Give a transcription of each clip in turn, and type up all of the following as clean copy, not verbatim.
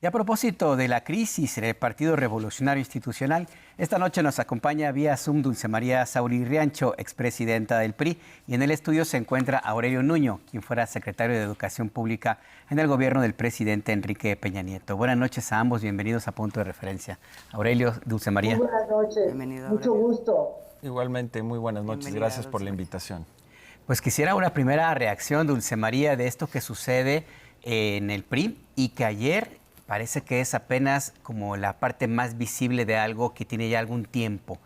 Y a propósito de la crisis en el Partido Revolucionario Institucional, esta noche nos acompaña vía Zoom Dulce María Sauri Riancho, expresidenta del PRI, y en el estudio se encuentra Aurelio Nuño, quien fuera secretario de Educación Pública en el gobierno del presidente Enrique Peña Nieto. Buenas noches a ambos, bienvenidos a Punto de Referencia. Aurelio, Dulce María. Muy buenas noches, Bienvenido, mucho Aurelio. gusto. Igualmente, muy buenas noches. Bienvenida, Gracias por Dulce la María. invitación. Pues quisiera una primera reacción, Dulce María, de esto que sucede en el PRI y que ayer parece que es apenas como la parte más visible de algo que tiene ya algún tiempo.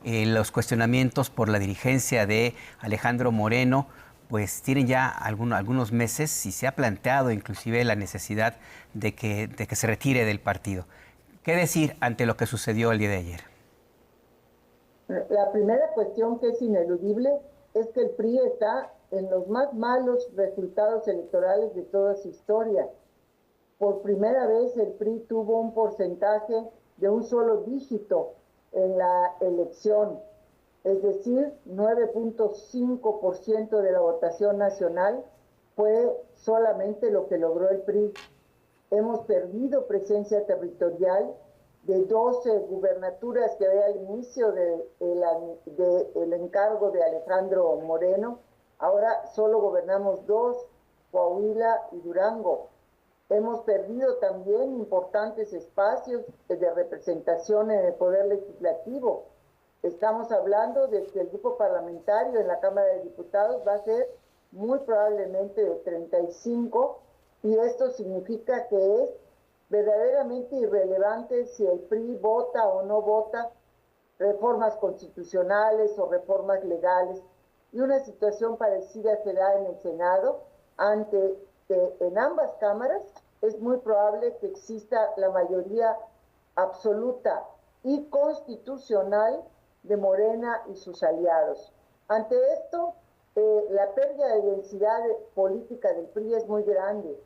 Los cuestionamientos por la dirigencia de Alejandro Moreno pues tienen ya algunos meses y se ha planteado inclusive la necesidad de que se retire del partido. ¿Qué decir ante lo que sucedió el día de ayer? La primera cuestión que es ineludible es que el PRI está en los más malos resultados electorales de toda su historia. Por primera vez el PRI tuvo un porcentaje de un solo dígito en la elección, es decir, 9.5% de la votación nacional fue solamente lo que logró el PRI. Hemos perdido presencia territorial de 12 gubernaturas que había al inicio del encargo de Alejandro Moreno. Ahora solo gobernamos 2, Coahuila y Durango. Hemos perdido también importantes espacios de representación en el Poder Legislativo. Estamos hablando de que el grupo parlamentario en la Cámara de Diputados va a ser muy probablemente de 35, y esto significa que es verdaderamente irrelevante si el PRI vota o no vota reformas constitucionales o reformas legales. Y una situación parecida se da en el Senado, ante que en ambas cámaras es muy probable que exista la mayoría absoluta y constitucional de Morena y sus aliados. Ante esto, la pérdida de densidad política del PRI es muy grande.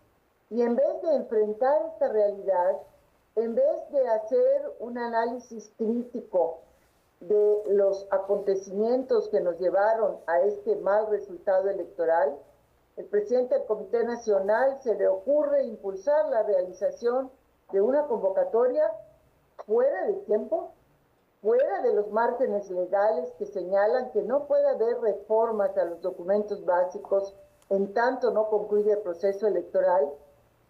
Y en vez de enfrentar esta realidad, en vez de hacer un análisis crítico de los acontecimientos que nos llevaron a este mal resultado electoral, el presidente del Comité Nacional se le ocurre impulsar la realización de una convocatoria fuera de tiempo, fuera de los márgenes legales que señalan que no puede haber reformas a los documentos básicos en tanto no concluye el proceso electoral,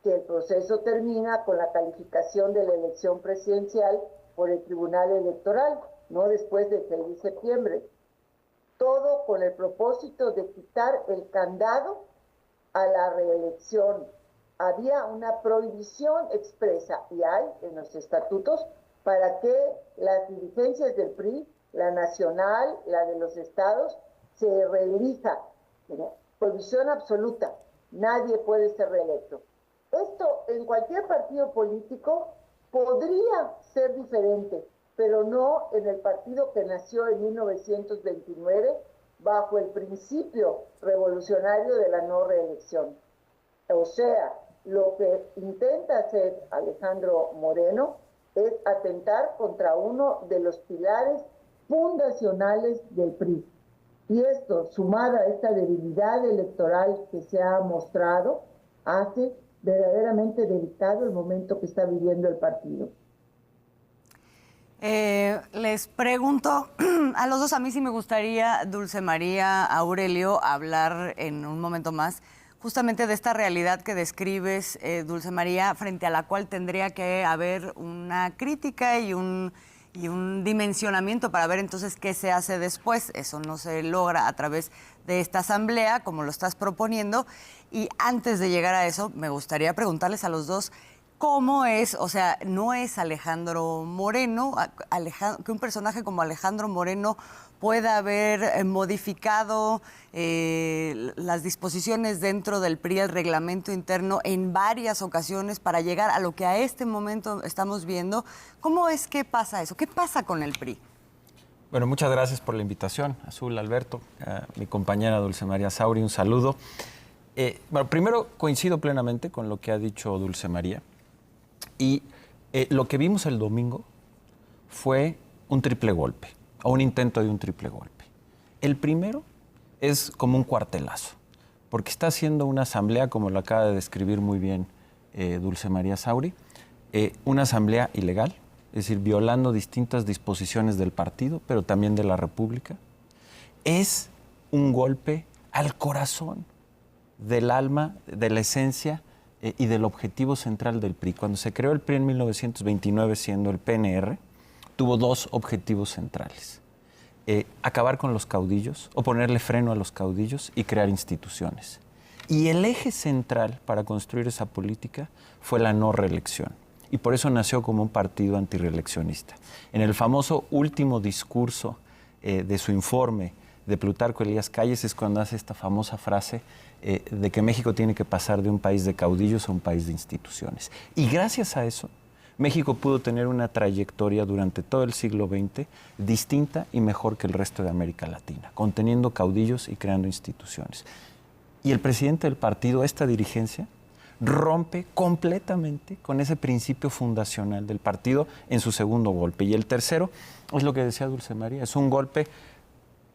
que el proceso termina con la calificación de la elección presidencial por el Tribunal Electoral, no después del 6 de septiembre. Todo con el propósito de quitar el candado a la reelección. Había una prohibición expresa, y hay en los estatutos, para que las dirigencias del PRI, la nacional, la de los estados, se reelija. Prohibición absoluta. Nadie puede ser reelecto. Esto en cualquier partido político podría ser diferente, pero no en el partido que nació en 1929 bajo el principio revolucionario de la no reelección. O sea, lo que intenta hacer Alejandro Moreno es atentar contra uno de los pilares fundacionales del PRI. Y esto, sumado a esta debilidad electoral que se ha mostrado, hace verdaderamente delicado el momento que está viviendo el partido. Les pregunto a los dos, a mí sí me gustaría, Dulce María, Aurelio, hablar en un momento más justamente de esta realidad que describes, Dulce María, frente a la cual tendría que haber una crítica y un dimensionamiento para ver entonces qué se hace después. Eso no se logra a través de esta asamblea, como lo estás proponiendo. Y antes de llegar a eso, me gustaría preguntarles a los dos, ¿cómo es? O sea, no es Alejandro Moreno, que un personaje como Alejandro Moreno pueda haber modificado las disposiciones dentro del PRI, el reglamento interno, en varias ocasiones para llegar a lo que a este momento estamos viendo. ¿Cómo es que pasa eso? ¿Qué pasa con el PRI? Bueno, muchas gracias por la invitación, Azul, Alberto, mi compañera Dulce María Sauri, un saludo. Bueno, primero coincido plenamente con lo que ha dicho Dulce María. Y lo que vimos el domingo fue un triple golpe, o un intento de un triple golpe. El primero es como un cuartelazo, porque está haciendo una asamblea, como lo acaba de describir muy bien Dulce María Sauri, una asamblea ilegal, es decir, violando distintas disposiciones del partido, pero también de la República. Es un golpe al corazón del alma, de la esencia y del objetivo central del PRI. Cuando se creó el PRI en 1929, siendo el PNR, tuvo dos objetivos centrales. Acabar con los caudillos, o ponerle freno a los caudillos y crear instituciones. Y el eje central para construir esa política fue la no reelección. Y por eso nació como un partido antirreeleccionista. En el famoso último discurso de su informe de Plutarco Elías Calles es cuando hace esta famosa frase de que México tiene que pasar de un país de caudillos a un país de instituciones. Y gracias a eso, México pudo tener una trayectoria durante todo el siglo XX distinta y mejor que el resto de América Latina, conteniendo caudillos y creando instituciones. Y el presidente del partido, esta dirigencia, rompe completamente con ese principio fundacional del partido en su segundo golpe. Y el tercero es lo que decía Dulce María, es un golpe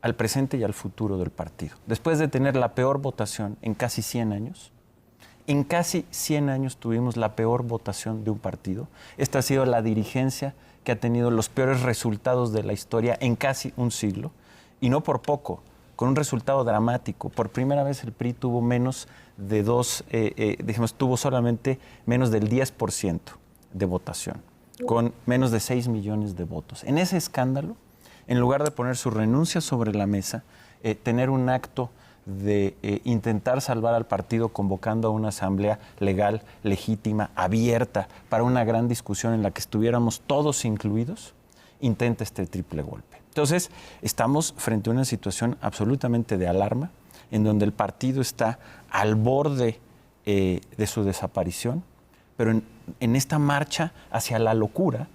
al presente y al futuro del partido. Después de tener la peor votación en casi 100 años, en casi 100 años tuvimos la peor votación de un partido. Esta ha sido la dirigencia que ha tenido los peores resultados de la historia en casi un siglo, y no por poco, con un resultado dramático. Por primera vez el PRI tuvo menos de tuvo solamente menos del 10% de votación, con menos de 6 millones de votos. En ese escándalo, en lugar de poner su renuncia sobre la mesa, tener un acto de intentar salvar al partido convocando a una asamblea legal, legítima, abierta, para una gran discusión en la que estuviéramos todos incluidos, intenta este triple golpe. Entonces, estamos frente a una situación absolutamente de alarma, en donde el partido está al borde de su desaparición, pero en esta marcha hacia la locura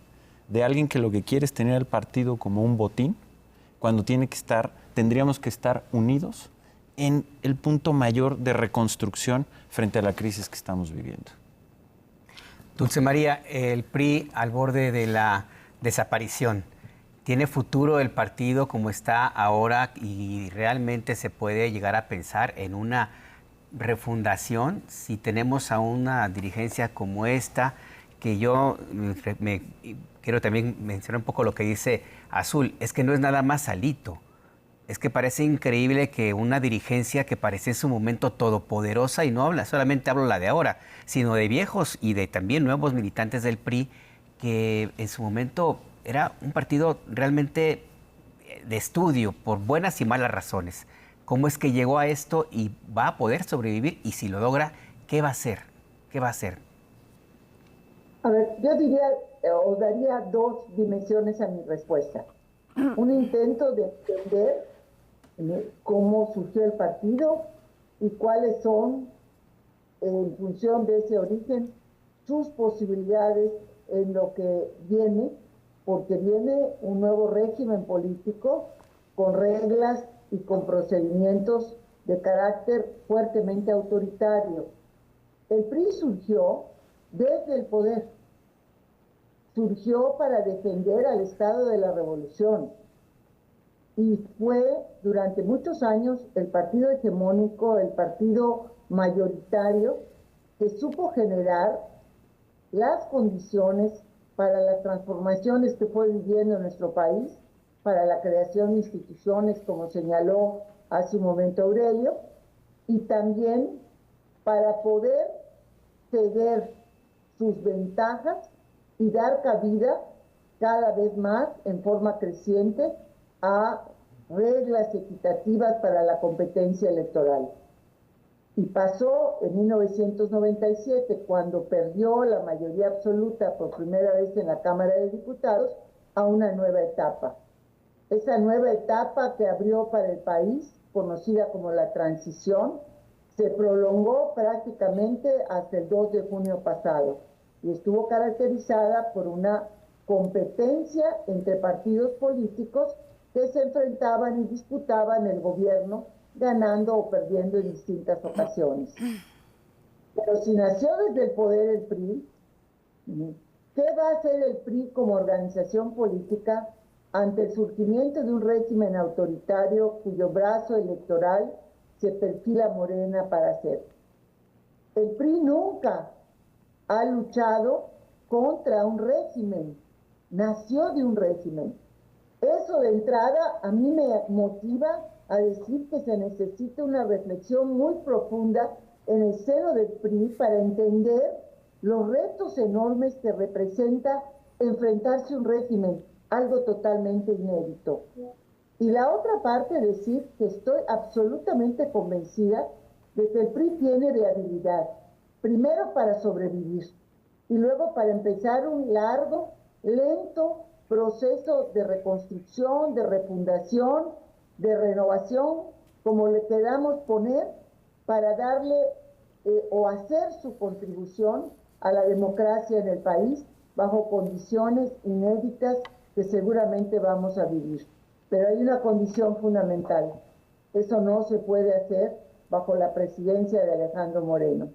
de alguien que lo que quiere es tener al partido como un botín, cuando tendríamos que estar unidos en el punto mayor de reconstrucción frente a la crisis que estamos viviendo. Dulce María, el PRI al borde de la desaparición. ¿Tiene futuro el partido como está ahora y realmente se puede llegar a pensar en una refundación si tenemos a una dirigencia como esta? Que yo quiero también mencionar un poco lo que dice Azul, es que no es nada más Alito. Es que parece increíble que una dirigencia que parecía en su momento todopoderosa, y no solamente hablo la de ahora, sino de viejos y de también nuevos militantes del PRI, que en su momento era un partido realmente de estudio por buenas y malas razones. ¿Cómo es que llegó a esto y va a poder sobrevivir? Y si lo logra, ¿qué va a hacer? ¿Qué va a hacer? A ver, yo diría o daría dos dimensiones a mi respuesta. Un intento de entender cómo surgió el partido y cuáles son, en función de ese origen, sus posibilidades en lo que viene, porque viene un nuevo régimen político con reglas y con procedimientos de carácter fuertemente autoritario. El PRI surgió desde el poder, surgió para defender al Estado de la Revolución y fue durante muchos años el partido hegemónico, el partido mayoritario que supo generar las condiciones para las transformaciones que fue viviendo nuestro país, para la creación de instituciones, como señaló hace un momento Aurelio, y también para poder ceder sus ventajas y dar cabida cada vez más en forma creciente a reglas equitativas para la competencia electoral. Y pasó en 1997, cuando perdió la mayoría absoluta por primera vez en la Cámara de Diputados, a una nueva etapa. Esa nueva etapa que abrió para el país, conocida como la transición, se prolongó prácticamente hasta el 2 de junio pasado y estuvo caracterizada por una competencia entre partidos políticos que se enfrentaban y disputaban el gobierno, ganando o perdiendo en distintas ocasiones. Pero si nació desde el poder el PRI, ¿qué va a hacer el PRI como organización política ante el surgimiento de un régimen autoritario cuyo brazo electoral se perfila Morena para hacer? El PRI nunca ha luchado contra un régimen, nació de un régimen. Eso de entrada a mí me motiva a decir que se necesita una reflexión muy profunda en el seno del PRI para entender los retos enormes que representa enfrentarse a un régimen, algo totalmente inédito. Y la otra parte, decir que estoy absolutamente convencida de que el PRI tiene viabilidad, primero para sobrevivir y luego para empezar un largo, lento proceso de reconstrucción, de refundación, de renovación, como le queramos poner, para darle o hacer su contribución a la democracia en el país bajo condiciones inéditas que seguramente vamos a vivir. Pero hay una condición fundamental. Eso no se puede hacer bajo la presidencia de Alejandro Moreno.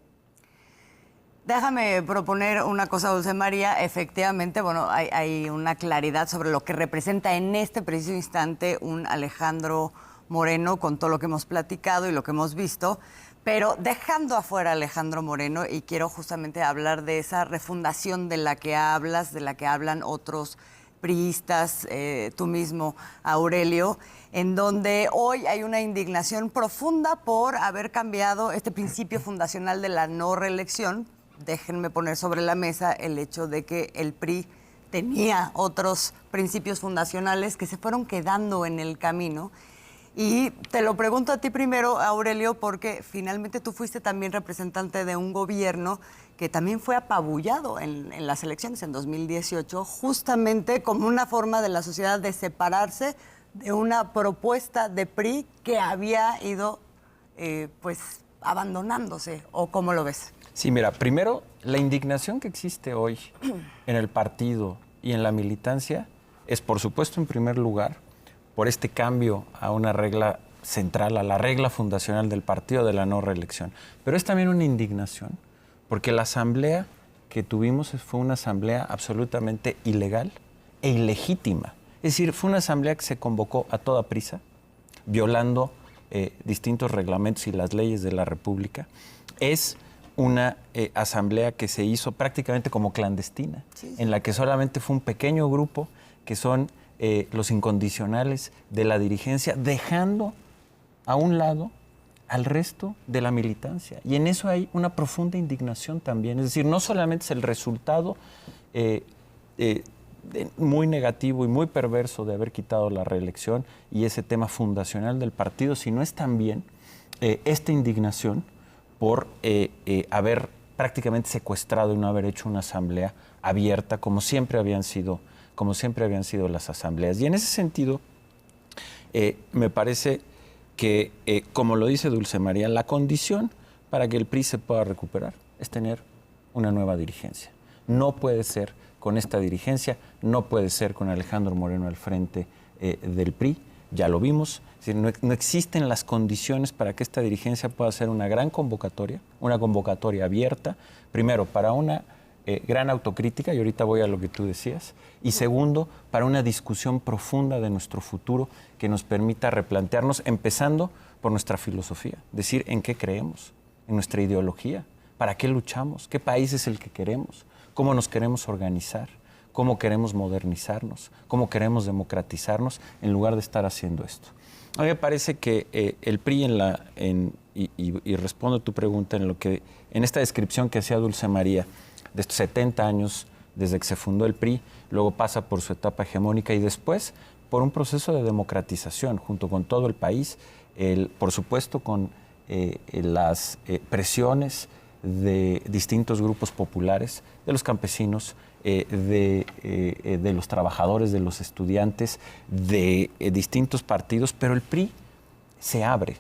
Déjame proponer una cosa, Dulce María. Efectivamente, bueno, hay una claridad sobre lo que representa en este preciso instante un Alejandro Moreno con todo lo que hemos platicado y lo que hemos visto, pero dejando afuera a Alejandro Moreno, y quiero justamente hablar de esa refundación de la que hablas, de la que hablan otros priistas, tú mismo, Aurelio, en donde hoy hay una indignación profunda por haber cambiado este principio fundacional de la no reelección. Déjenme poner sobre la mesa el hecho de que el PRI tenía otros principios fundacionales que se fueron quedando en el camino. Y te lo pregunto a ti primero, Aurelio, porque finalmente tú fuiste también representante de un gobierno que también fue apabullado en las elecciones en 2018, justamente como una forma de la sociedad de separarse de una propuesta de PRI que había ido pues abandonándose. ¿O cómo lo ves? Sí, mira, primero, la indignación que existe hoy en el partido y en la militancia es, por supuesto, en primer lugar, por este cambio a una regla central, a la regla fundacional del partido de la no reelección. Pero es también una indignación, porque la asamblea que tuvimos fue una asamblea absolutamente ilegal e ilegítima. Es decir, fue una asamblea que se convocó a toda prisa, violando distintos reglamentos y las leyes de la República. Es una asamblea que se hizo prácticamente como clandestina, sí, en la que solamente fue un pequeño grupo que son los incondicionales de la dirigencia, dejando a un lado al resto de la militancia. Y en eso hay una profunda indignación también. Es decir, no solamente es el resultado muy negativo y muy perverso de haber quitado la reelección y ese tema fundacional del partido, sino es también esta indignación por haber prácticamente secuestrado y no haber hecho una asamblea abierta como siempre habían sido las asambleas. Y en ese sentido, me parece que, como lo dice Dulce María, la condición para que el PRI se pueda recuperar es tener una nueva dirigencia. No puede ser con esta dirigencia, no puede ser con Alejandro Moreno al frente del PRI, ya lo vimos. Es decir, no existen las condiciones para que esta dirigencia pueda hacer una gran convocatoria, una convocatoria abierta, primero para una gran autocrítica, y ahorita voy a lo que tú decías, y segundo, para una discusión profunda de nuestro futuro que nos permita replantearnos, empezando por nuestra filosofía, decir en qué creemos, en nuestra ideología, para qué luchamos, qué país es el que queremos, cómo nos queremos organizar, cómo queremos modernizarnos, cómo queremos democratizarnos, en lugar de estar haciendo esto. A mí me parece que el PRI, y respondo a tu pregunta, en esta descripción que hacía Dulce María, de estos 70 años desde que se fundó el PRI, luego pasa por su etapa hegemónica y después por un proceso de democratización junto con todo el país, por supuesto con las presiones de distintos grupos populares, de los campesinos, de los trabajadores, de los estudiantes, de distintos partidos, pero el PRI se abre.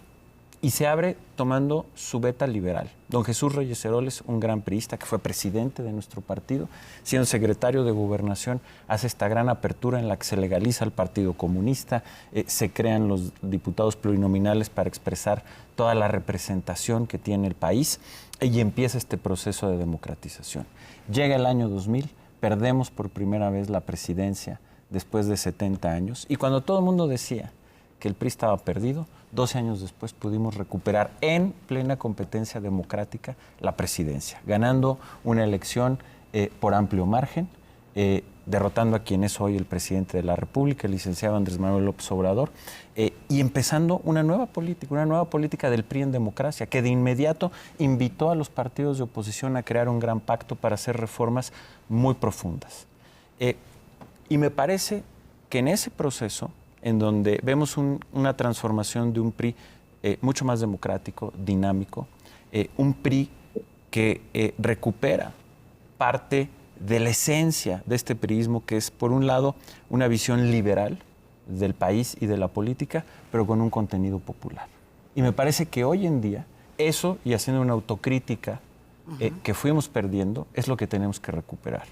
Y se abre tomando su beta liberal. Don Jesús Reyes Heroles, un gran priista que fue presidente de nuestro partido, siendo secretario de Gobernación, hace esta gran apertura en la que se legaliza el Partido Comunista, se crean los diputados plurinominales para expresar toda la representación que tiene el país y empieza este proceso de democratización. Llega el año 2000, perdemos por primera vez la presidencia después de 70 años y cuando todo el mundo decía que el PRI estaba perdido, 12 años después pudimos recuperar en plena competencia democrática la presidencia, ganando una elección por amplio margen, derrotando a quien es hoy el presidente de la República, el licenciado Andrés Manuel López Obrador, y empezando una nueva política del PRI en democracia, que de inmediato invitó a los partidos de oposición a crear un gran pacto para hacer reformas muy profundas. Y me parece que en ese proceso, en donde vemos una transformación de un PRI mucho más democrático, dinámico, un PRI que recupera parte de la esencia de este priismo, que es, por un lado, una visión liberal del país y de la política, pero con un contenido popular. Y me parece que hoy en día, eso, y haciendo una autocrítica que fuimos perdiendo, es lo que tenemos que recuperar.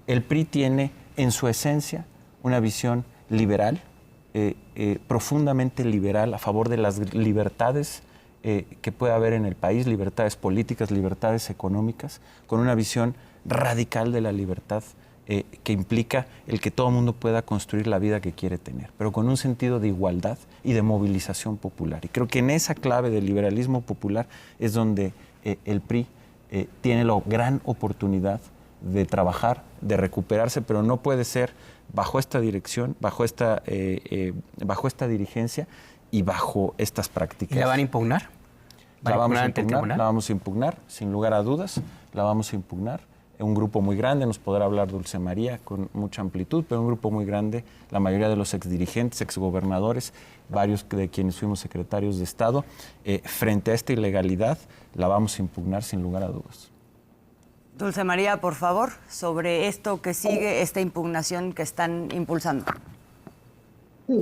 El PRI tiene, en su esencia, una visión liberal, profundamente liberal, a favor de las libertades que puede haber en el país, libertades políticas, libertades económicas, con una visión radical de la libertad que implica el que todo mundo pueda construir la vida que quiere tener, pero con un sentido de igualdad y de movilización popular. Y creo que en esa clave del liberalismo popular es donde el PRI tiene la gran oportunidad de trabajar, de recuperarse, pero no puede ser bajo esta dirección, bajo esta dirigencia y bajo estas prácticas. ¿Y la van a impugnar? La vamos a impugnar, sin lugar a dudas, la vamos a impugnar. Un grupo muy grande, nos podrá hablar Dulce María con mucha amplitud, pero un grupo muy grande, la mayoría de los exdirigentes, exgobernadores, varios de quienes fuimos secretarios de Estado, frente a esta ilegalidad, la vamos a impugnar sin lugar a dudas. Dulce María, por favor, sobre esto que sigue, esta impugnación que están impulsando. Sí,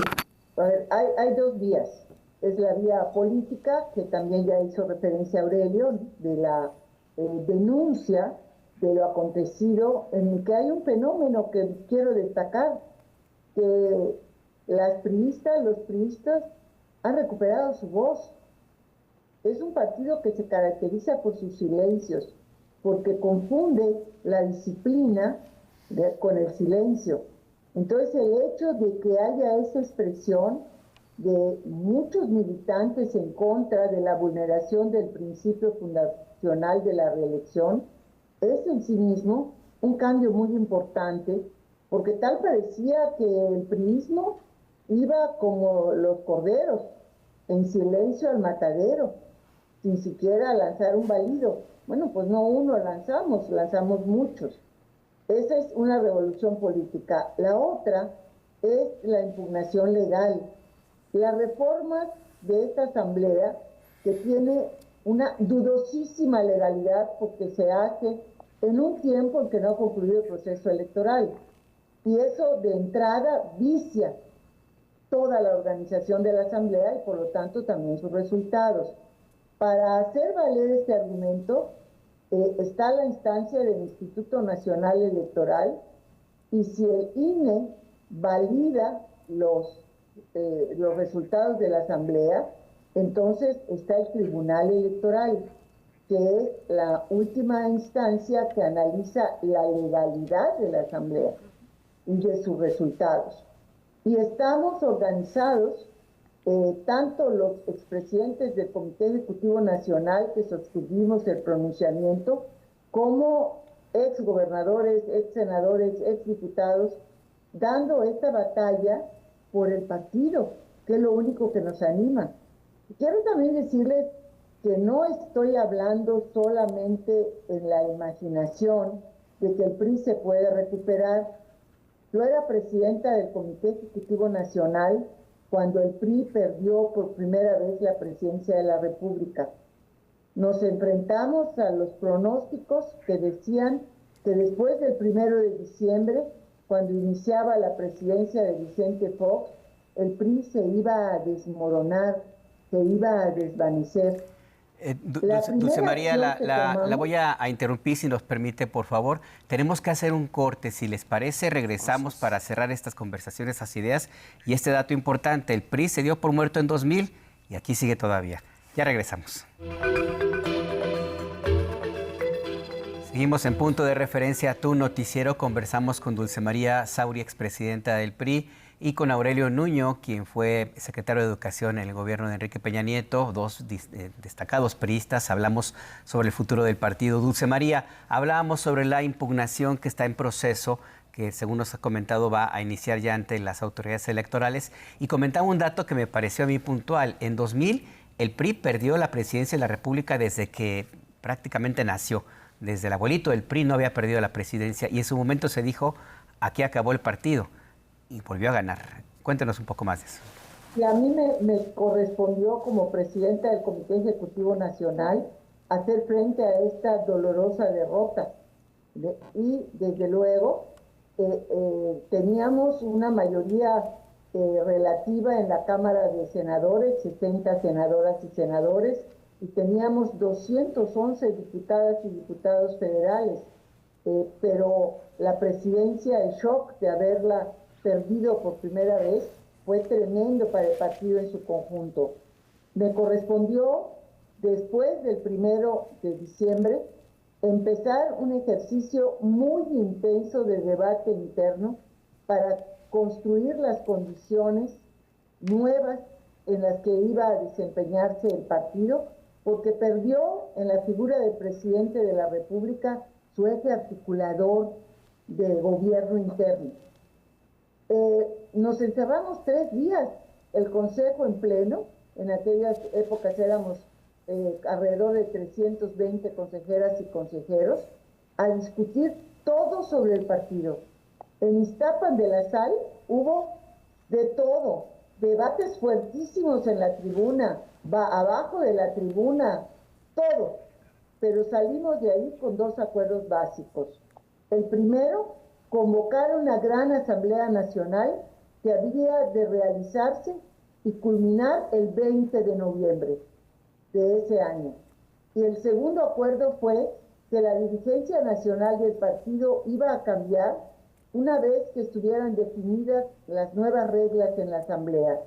a ver, hay dos vías. Es la vía política, que también ya hizo referencia Aurelio, de la denuncia de lo acontecido, en el que hay un fenómeno que quiero destacar, que los priistas han recuperado su voz. Es un partido que se caracteriza por sus silencios, porque confunde la disciplina con el silencio. Entonces, el hecho de que haya esa expresión de muchos militantes en contra de la vulneración del principio fundacional de la reelección es en sí mismo un cambio muy importante, porque tal parecía que el priismo iba como los corderos, en silencio al matadero, sin siquiera lanzar un balido. Bueno, pues no uno lanzamos muchos. Esa es una revolución política. La otra es la impugnación legal. Las reformas de esta asamblea, que tiene una dudosísima legalidad porque se hace en un tiempo en que no ha concluido el proceso electoral. Y eso de entrada vicia toda la organización de la asamblea y por lo tanto también sus resultados. Para hacer valer este argumento está la instancia del Instituto Nacional Electoral, y si el INE valida los resultados de la asamblea, entonces está el Tribunal Electoral, que es la última instancia que analiza la legalidad de la asamblea y de sus resultados. Y estamos organizados, tanto los expresidentes del Comité Ejecutivo Nacional que suscribimos el pronunciamiento, como exgobernadores, exsenadores, exdiputados, dando esta batalla por el partido, que es lo único que nos anima. Quiero también decirles que no estoy hablando solamente en la imaginación de que el PRI se puede recuperar. Yo era presidenta del Comité Ejecutivo Nacional cuando el PRI perdió por primera vez la presidencia de la República. Nos enfrentamos a los pronósticos que decían que después del 1 de diciembre, cuando iniciaba la presidencia de Vicente Fox, el PRI se iba a desmoronar, se iba a desvanecer. Dulce María, la voy a interrumpir si nos permite, por favor. Tenemos que hacer un corte. Si les parece, regresamos para cerrar estas conversaciones, estas ideas. Y este dato importante, el PRI se dio por muerto en 2000 y aquí sigue todavía. Ya regresamos. Seguimos en Punto de Referencia, tu noticiero. Conversamos con Dulce María Sauri, expresidenta del PRI, y con Aurelio Nuño, quien fue secretario de Educación en el gobierno de Enrique Peña Nieto, dos destacados priistas. Hablamos sobre el futuro del partido. Dulce María, hablábamos sobre la impugnación que está en proceso, que según nos ha comentado va a iniciar ya ante las autoridades electorales, y comentaba un dato que me pareció a mí puntual. En 2000 el PRI perdió la presidencia de la República desde que prácticamente nació. Desde el abuelito del PRI no había perdido la presidencia y en su momento se dijo, aquí acabó el partido, y volvió a ganar. Cuéntenos un poco más de eso. Y a mí me correspondió como presidenta del Comité Ejecutivo Nacional hacer frente a esta dolorosa derrota. Y desde luego teníamos una mayoría relativa en la Cámara de Senadores, 60 senadoras y senadores, y teníamos 211 diputadas y diputados federales, pero la presidencia, el shock de haberla perdido por primera vez, fue tremendo para el partido en su conjunto. Me correspondió, después del 1 de diciembre, empezar un ejercicio muy intenso de debate interno para construir las condiciones nuevas en las que iba a desempeñarse el partido, porque perdió en la figura del presidente de la República su eje articulador de gobierno interno. Nos encerramos 3 días, el Consejo en pleno, en aquellas épocas éramos alrededor de 320 consejeras y consejeros, a discutir todo sobre el partido. En Iztapan de la Sal hubo de todo, debates fuertísimos en la tribuna, abajo de la tribuna, todo, pero salimos de ahí con 2 acuerdos básicos. El primero, convocar una gran Asamblea Nacional que había de realizarse y culminar el 20 de noviembre de ese año. Y el segundo acuerdo fue que la dirigencia nacional del partido iba a cambiar una vez que estuvieran definidas las nuevas reglas en la Asamblea.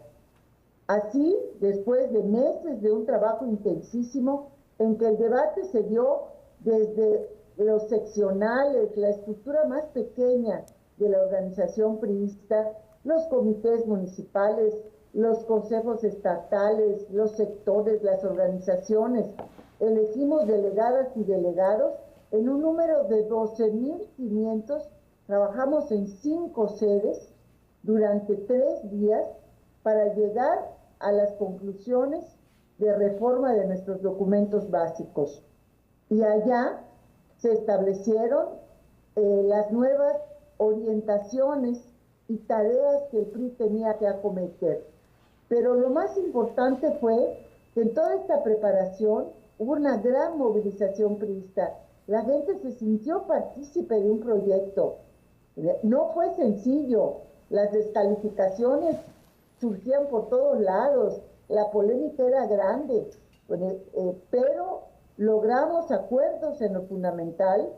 Así, después de meses de un trabajo intensísimo, en que el debate se dio desde los seccionales, la estructura más pequeña de la organización priista, los comités municipales, los consejos estatales, los sectores, las organizaciones. Elegimos delegadas y delegados en un número de 12.500. Trabajamos en 5 sedes durante 3 días para llegar a las conclusiones de reforma de nuestros documentos básicos. Y allá se establecieron las nuevas orientaciones y tareas que el PRI tenía que acometer. Pero lo más importante fue que en toda esta preparación hubo una gran movilización priista. La gente se sintió partícipe de un proyecto. No fue sencillo. Las descalificaciones surgían por todos lados. La polémica era grande. Pero logramos acuerdos en lo fundamental,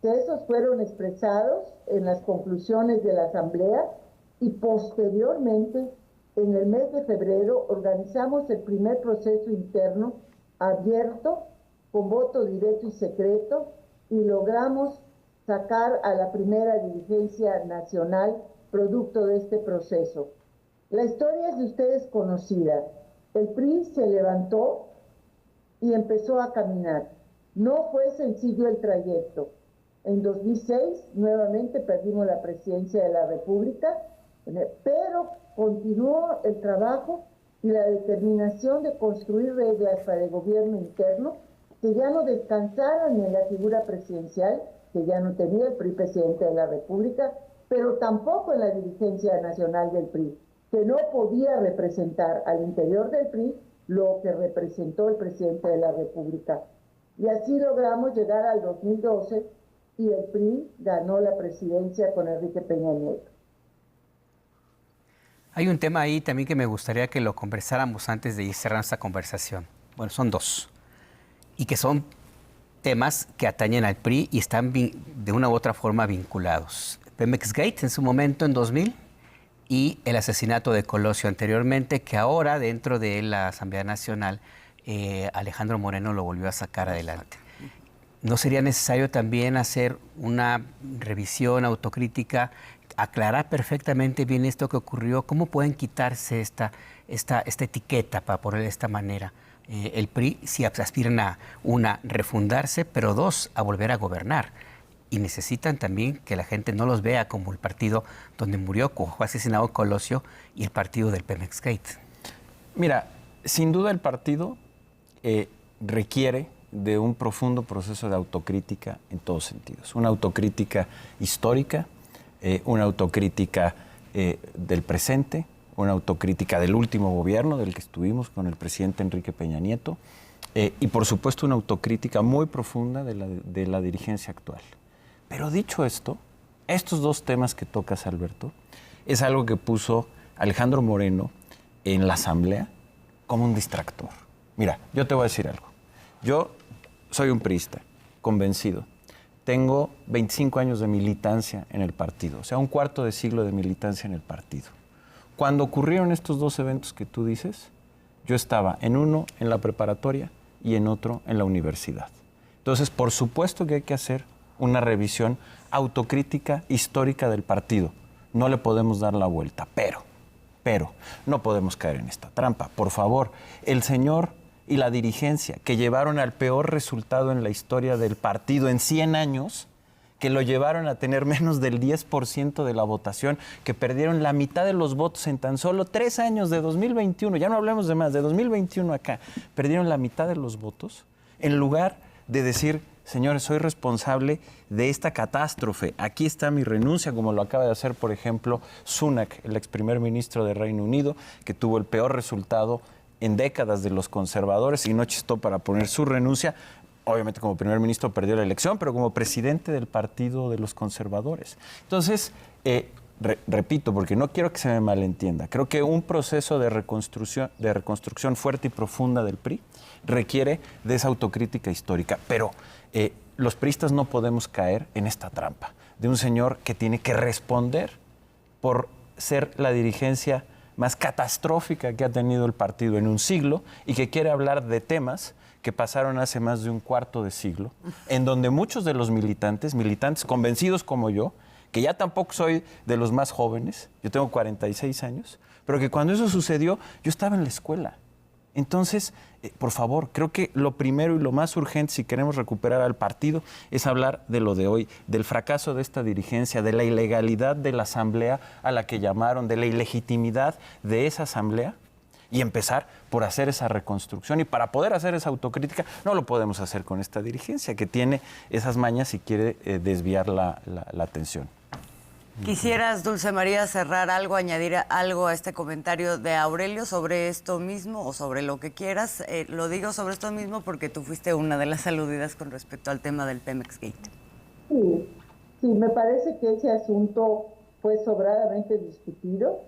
que esos fueron expresados en las conclusiones de la Asamblea, y posteriormente, en el mes de febrero, organizamos el primer proceso interno abierto, con voto directo y secreto, y logramos sacar a la primera dirigencia nacional producto de este proceso. La historia es de ustedes conocida. El PRI se levantó y empezó a caminar. No fue sencillo el trayecto. En 2006 nuevamente perdimos la presidencia de la República, pero continuó el trabajo y la determinación de construir reglas para el gobierno interno que ya no descansaran en la figura presidencial, que ya no tenía el PRI presidente de la República, pero tampoco en la dirigencia nacional del PRI, que no podía representar al interior del PRI lo que representó el presidente de la República. Y así logramos llegar al 2012 y el PRI ganó la presidencia con Enrique Peña Nieto. Hay un tema ahí también que me gustaría que lo conversáramos antes de ir cerrando esta conversación. Bueno, son 2. Y que son temas que atañen al PRI y están de una u otra forma vinculados. Pemex Gate en su momento en 2000 y el asesinato de Colosio anteriormente, que ahora dentro de la Asamblea Nacional Alejandro Moreno lo volvió a sacar adelante. ¿No sería necesario también hacer una revisión autocrítica aclarar perfectamente bien esto que ocurrió, ¿cómo pueden quitarse esta etiqueta, para ponerle de esta manera? El PRI sí aspiran a, una, refundarse, pero dos, a volver a gobernar. Y necesitan también que la gente no los vea como el partido donde murió, como fue asesinado Colosio, y el partido del Pemex Gate. Mira, sin duda el partido requiere de un profundo proceso de autocrítica en todos sentidos. Una autocrítica histórica, una autocrítica del presente, una autocrítica del último gobierno del que estuvimos con el presidente Enrique Peña Nieto y por supuesto una autocrítica muy profunda de la dirigencia actual. Pero dicho esto, estos dos temas que tocas, Alberto, es algo que puso Alejandro Moreno en la Asamblea como un distractor. Mira, yo te voy a decir algo. Yo soy un priista, convencido. Tengo 25 años de militancia en el partido, o sea, un cuarto de siglo de militancia en el partido. Cuando ocurrieron estos dos eventos que tú dices, yo estaba en uno en la preparatoria y en otro en la universidad. Entonces, por supuesto que hay que hacer una revisión autocrítica histórica del partido. No le podemos dar la vuelta, pero no podemos caer en esta trampa. Por favor, el señor y la dirigencia que llevaron al peor resultado en la historia del partido en 100 años, que lo llevaron a tener menos del 10% de la votación, que perdieron la mitad de los votos en tan solo 3 años de 2021, ya no hablemos de más, de 2021 acá, perdieron la mitad de los votos, en lugar de decir, señores, soy responsable de esta catástrofe, aquí está mi renuncia, como lo acaba de hacer, por ejemplo, Sunak, el ex primer ministro de Reino Unido, que tuvo el peor resultado en décadas de los conservadores y no chistó para poner su renuncia. Obviamente como primer ministro perdió la elección, pero como presidente del partido de los conservadores. Entonces, repito, porque no quiero que se me malentienda, creo que un proceso de reconstrucción fuerte y profunda del PRI requiere de esa autocrítica histórica, pero los priistas no podemos caer en esta trampa de un señor que tiene que responder por ser la dirigencia más catastrófica que ha tenido el partido en un siglo y que quiere hablar de temas que pasaron hace más de un cuarto de siglo, en donde muchos de los militantes convencidos como yo, que ya tampoco soy de los más jóvenes, yo tengo 46 años, pero que cuando eso sucedió yo estaba en la escuela. Entonces, por favor, creo que lo primero y lo más urgente si queremos recuperar al partido es hablar de lo de hoy, del fracaso de esta dirigencia, de la ilegalidad de la asamblea a la que llamaron, de la ilegitimidad de esa asamblea y empezar por hacer esa reconstrucción. Y para poder hacer esa autocrítica no lo podemos hacer con esta dirigencia que tiene esas mañas y quiere desviar la atención. ¿Quisieras, Dulce María, cerrar algo, añadir algo a este comentario de Aurelio sobre esto mismo o sobre lo que quieras? Lo digo sobre esto mismo porque tú fuiste una de las aludidas con respecto al tema del Pemex Gate. Sí, me parece que ese asunto fue sobradamente discutido,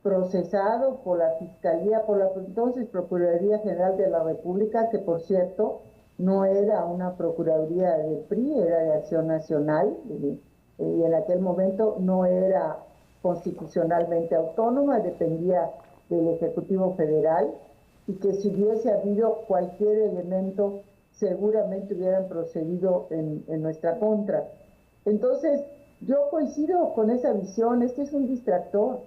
procesado por la Fiscalía, por la entonces Procuraduría General de la República, que por cierto no era una Procuraduría del PRI, era de Acción Nacional, y en aquel momento no era constitucionalmente autónoma, dependía del Ejecutivo Federal, y que si hubiese habido cualquier elemento, seguramente hubieran procedido en nuestra contra. Entonces, yo coincido con esa visión, este es un distractor,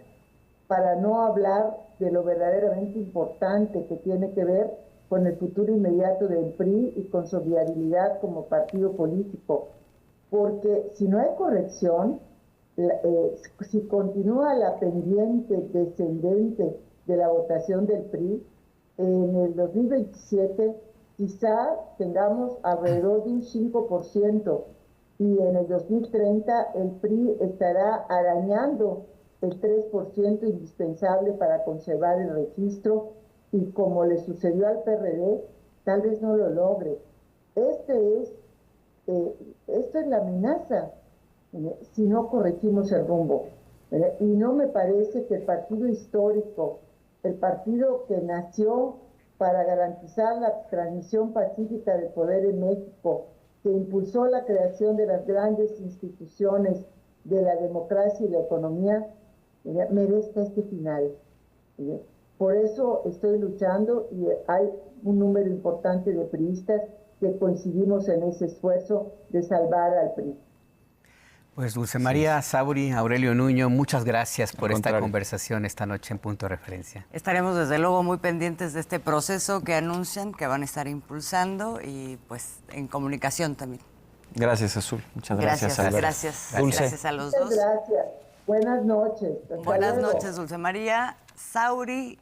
para no hablar de lo verdaderamente importante que tiene que ver con el futuro inmediato del PRI y con su viabilidad como partido político. Porque si no hay corrección, si continúa la pendiente descendente de la votación del PRI, en el 2027 quizá tengamos alrededor de un 5% y en el 2030 el PRI estará arañando el 3% indispensable para conservar el registro y como le sucedió al PRD, tal vez no lo logre. Esto es la amenaza si no corregimos el rumbo. Y no me parece que el partido histórico, el partido que nació para garantizar la transmisión pacífica del poder en México, que impulsó la creación de las grandes instituciones de la democracia y la economía, merezca este final. Por eso estoy luchando y hay un número importante de priistas que coincidimos en ese esfuerzo de salvar al PRI. Pues Dulce María Sauri, Aurelio Nuño, muchas gracias por esta contrario. conversación esta noche en Punto de Referencia. Estaremos desde luego muy pendientes de este proceso que anuncian, que van a estar impulsando y pues en comunicación también. Gracias, Azul. Muchas gracias, Alberto. Gracias. Dulce. Gracias a los Muchas dos. gracias. Buenas noches. Hasta Buenas luego. noches, Dulce María Sauri.